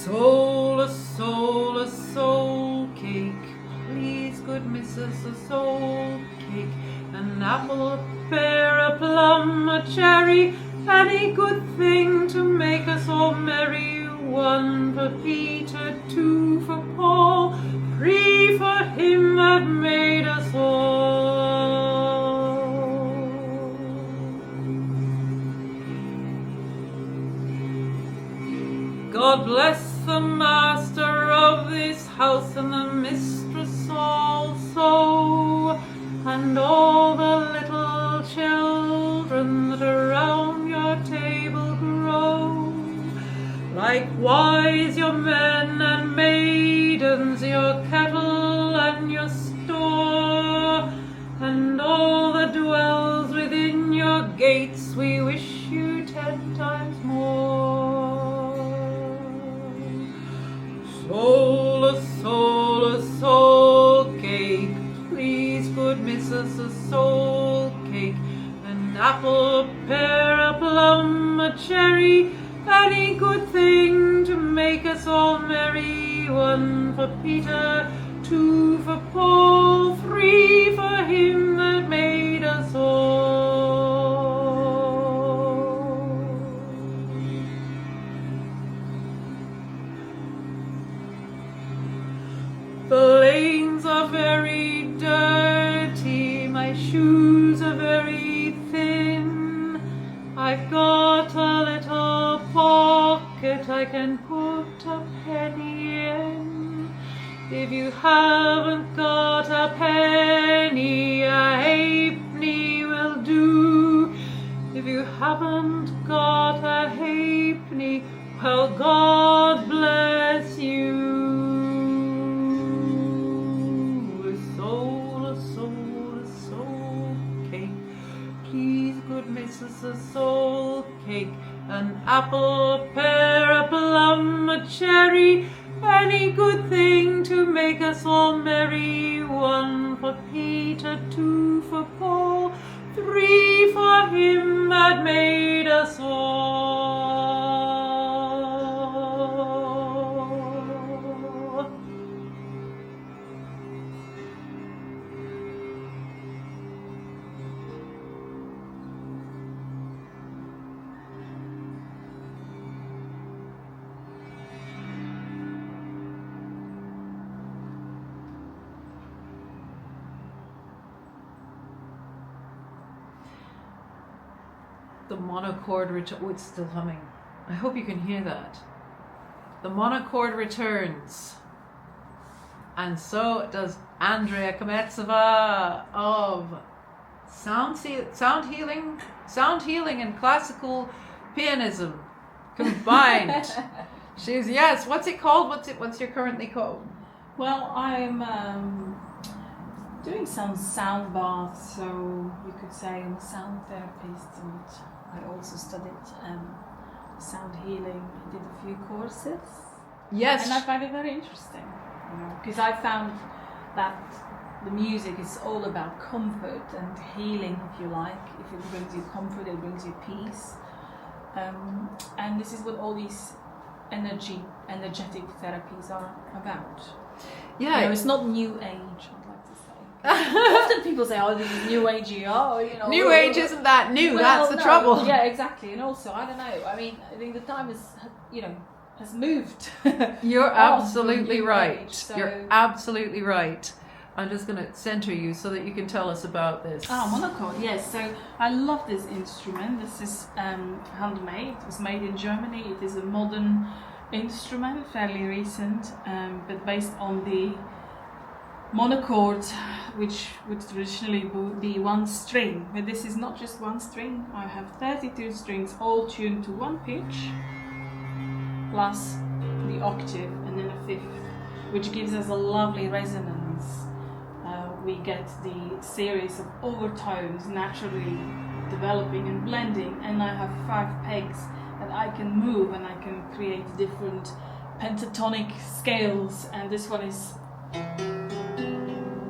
a soul cake. Please, good missus, a soul cake. An apple, a pear, a plum, a cherry, any good thing to make us all merry. 1 for Peter, 2 for Paul, 3 for him that made us all. God bless the master of this house and the mistress also, and all the little children that around your table grow. Likewise your men and maidens, your cattle and your store, and all that dwells within your gates, we wish you 10 times more. A soul cake. Please, good missus, a soul cake. An apple, a pear, a plum, a cherry, any good thing to make us all merry. 1 for Peter, 2 for Paul, 3 for him that made us all. The lanes are very dirty, my shoes are very thin. I've got a little pocket I can put a penny in. If you haven't got a penny, a halfpenny will do. If you haven't got a halfpenny, well, God bless you. A soul cake. Please, good missus, a soul cake. An apple, a pear, a plum, a cherry, any good thing to make us all merry. 1 for Peter, 2 for Paul, 3 for him that made us all. The monochord it's still humming. I hope you can hear that. The monochord returns. And so does Andrea Kometsova of sound healing and classical pianism combined. She's, yes, what's it called? What's your currently called? Well, I'm doing some sound baths, so you could say I'm a sound therapist, and I also studied sound healing. I did a few courses. Yes. And I find it very interesting, because I found that the music is all about comfort and healing, if you like. If it brings you comfort, it brings you peace. And this is what all these energetic therapies are about. Yeah. It's not new age, I'd like to say. Often people say, oh, this is new agey, New age isn't that new, that's the trouble. Yeah, exactly. And also, I don't know, I mean, I think the time is, has moved. You're absolutely right. Age, so. You're absolutely right. I'm just going to center you so that you can tell us about this. Monochord, yes. So I love this instrument. This is handmade. It was made in Germany. It is a modern instrument, fairly recent, but based on the monochord, which would traditionally be one string. But this is not just one string. I have 32 strings all tuned to one pitch, plus the octave and then a fifth, which gives us a lovely resonance. We get the series of overtones naturally developing and blending, and I have 5 pegs that I can move, and I can create different pentatonic scales. And this one is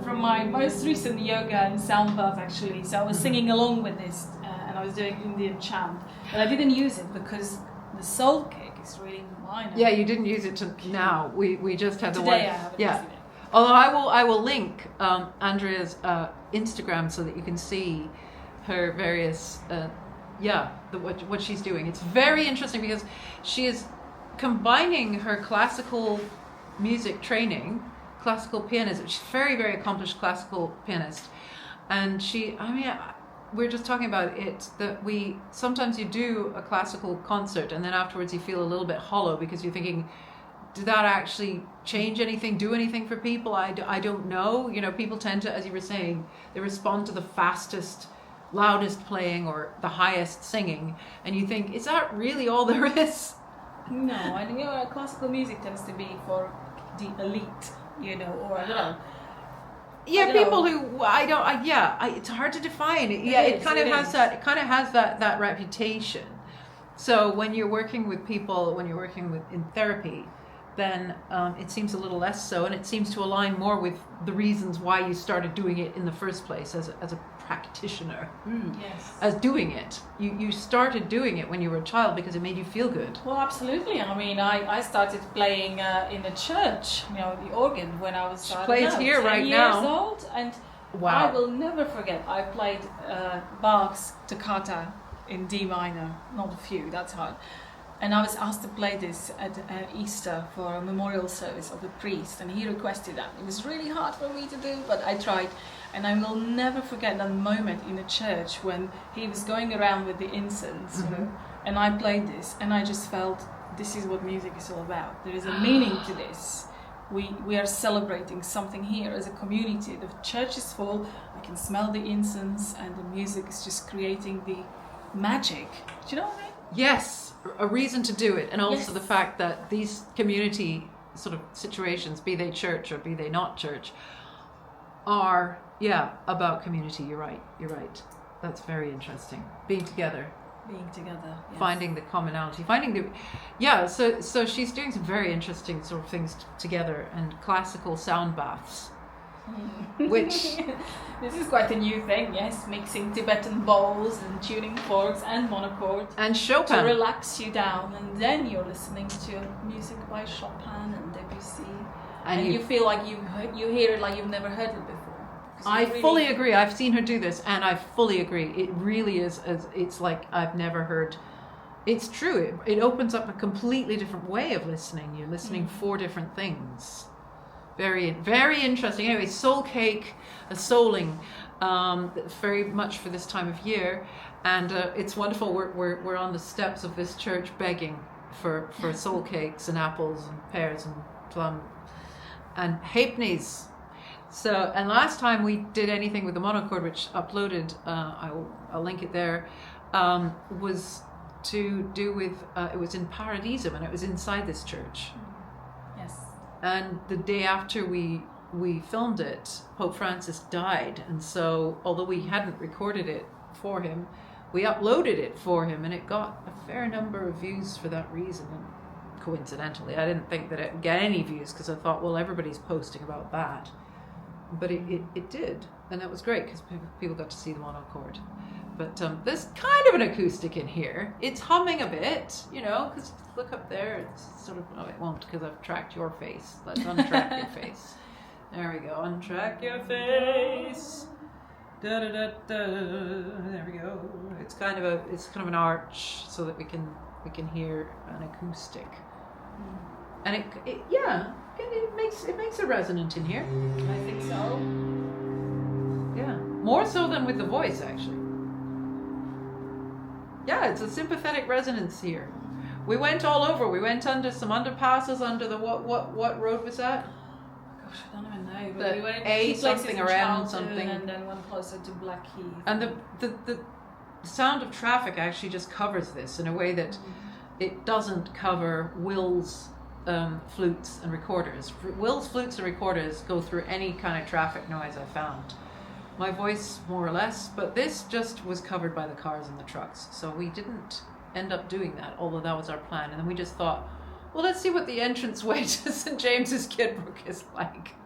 from my most recent yoga and sound bath, actually. So I was singing along with this, and I was doing Indian chant, but I didn't use it because the soul cake is really minor. Yeah, you didn't use it to now. We just had the one. Today I haven't Yeah. used it. Although I will link Andrea's Instagram so that you can see her various what she's doing. It's very interesting because she is combining her classical music training, classical pianism. She's very, very accomplished classical pianist, and we're just talking about it, that sometimes you do a classical concert and then afterwards you feel a little bit hollow because you're thinking, did that actually change anything, do anything for people? I don't know. You know, people tend to, as you were saying, they respond to the fastest, loudest playing or the highest singing, and you think, is that really all there is? No, I think classical music tends to be for the elite, or I don't know. Yeah, people who it's hard to define. It kind of has that reputation. So when you're working with people, in therapy, then it seems a little less so, and it seems to align more with the reasons why you started doing it in the first place as a practitioner. Yes. As doing it. You started doing it when you were a child because it made you feel good. Well, absolutely. I mean, I started playing in the church, the organ, when I was She plays here 10 right years now. old, and Wow. I will never forget. I played Bach's Toccata in D minor, not a few, that's hard. And I was asked to play this at Easter for a memorial service of the priest, and he requested that. It was really hard for me to do, but I tried. And I will never forget that moment in the church when he was going around with the incense, and I played this, and I just felt, this is what music is all about. There is a meaning to this. We are celebrating something here as a community. The church is full, I can smell the incense, and the music is just creating the magic. Do you know what I mean? Yes, a reason to do it, and also Yes. the fact that these community sort of situations, be they church or be they not church, are about community. You're right. That's very interesting. Being together, Yes. finding the commonality, so she's doing some very interesting sort of things together, and classical sound baths, which this is quite a new thing. Yes, mixing Tibetan bowls and tuning forks and monochord and to Chopin. relax you down, and then you're listening to music by Chopin and Debussy, and you feel like you hear it like you've never heard it before. I fully agree. I've seen her do this, and I fully agree. It really is. It's like I've never heard. It's true. It opens up a completely different way of listening. You're listening for different things. Very, very interesting. Anyway, soul cake, a souling, very much for this time of year, and it's wonderful. We're on the steps of this church begging for soul cakes and apples and pears and plum and halfpennies. So, and last time we did anything with the Monochord, which uploaded, I'll link it there, was to do with, it was in Paradisum, and it was inside this church. Yes. And the day after we filmed it, Pope Francis died, and so although we hadn't recorded it for him, we uploaded it for him, and it got a fair number of views for that reason. And coincidentally, I didn't think that it would get any views because I thought, well, everybody's posting about that. But it did, and that was great because people got to see the monochord. But there's kind of an acoustic in here. It's humming a bit, because look up there. It's sort of, no, it won't because I've tracked your face. Let's untrack your face. There we go. Untrack your face. Da da da da. There we go. It's kind of an arch so that we can hear an acoustic. And it makes a resonant in here. I think so. Yeah, more so than with the voice, actually. Yeah, it's a sympathetic resonance here. We went all over. We went under some underpasses under the what road was that? Gosh, I don't even know. The We went A two places something in around Charlton something. and then one closer to Blackheath. And the sound of traffic actually just covers this in a way that it doesn't cover Will's flutes and recorders. Will's flutes and recorders go through any kind of traffic noise I found. My voice more or less, but this just was covered by the cars and the trucks. So we didn't end up doing that, although that was our plan. And then we just thought, well, let's see what the entranceway to St. James's Kidbrooke is like.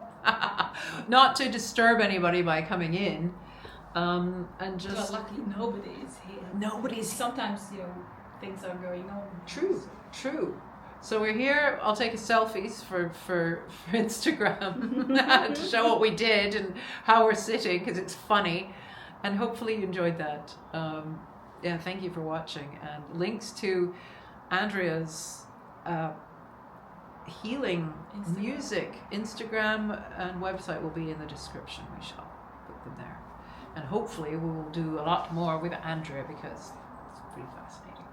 Not to disturb anybody by coming in. And just... Well, luckily nobody is here. Nobody's... Sometimes, things are going on. True. So we're here. I'll take selfies for Instagram to show what we did and how we're sitting, because it's funny. And hopefully you enjoyed that. Yeah, thank you for watching. And links to Andrea's healing music Instagram and website will be in the description. We shall put them there. And hopefully we will do a lot more with Andrea, because it's pretty fascinating.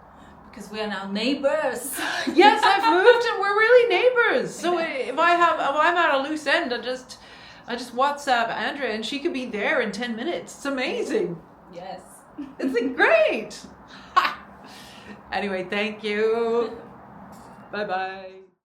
Because we are now neighbors. Yes, I've moved and we're really neighbors. So if I'm at a loose end, I just WhatsApp Andrea and she could be there in 10 minutes. It's amazing. Yes. It's great. Anyway, thank you. Bye-bye.